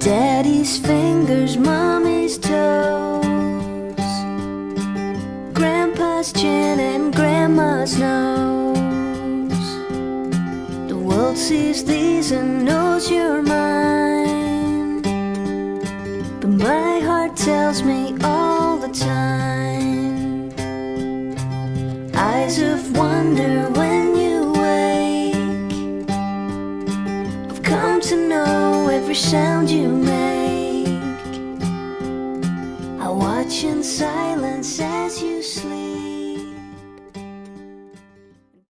Daddy's fingers, mommy's toes, Grandpa's chin and grandma's nose. The world sees these and knows you're mine, but my heart tells me all the time. Eyes of wonder when you wake, I've come to know every sound you make. I watch in silence as you sleep.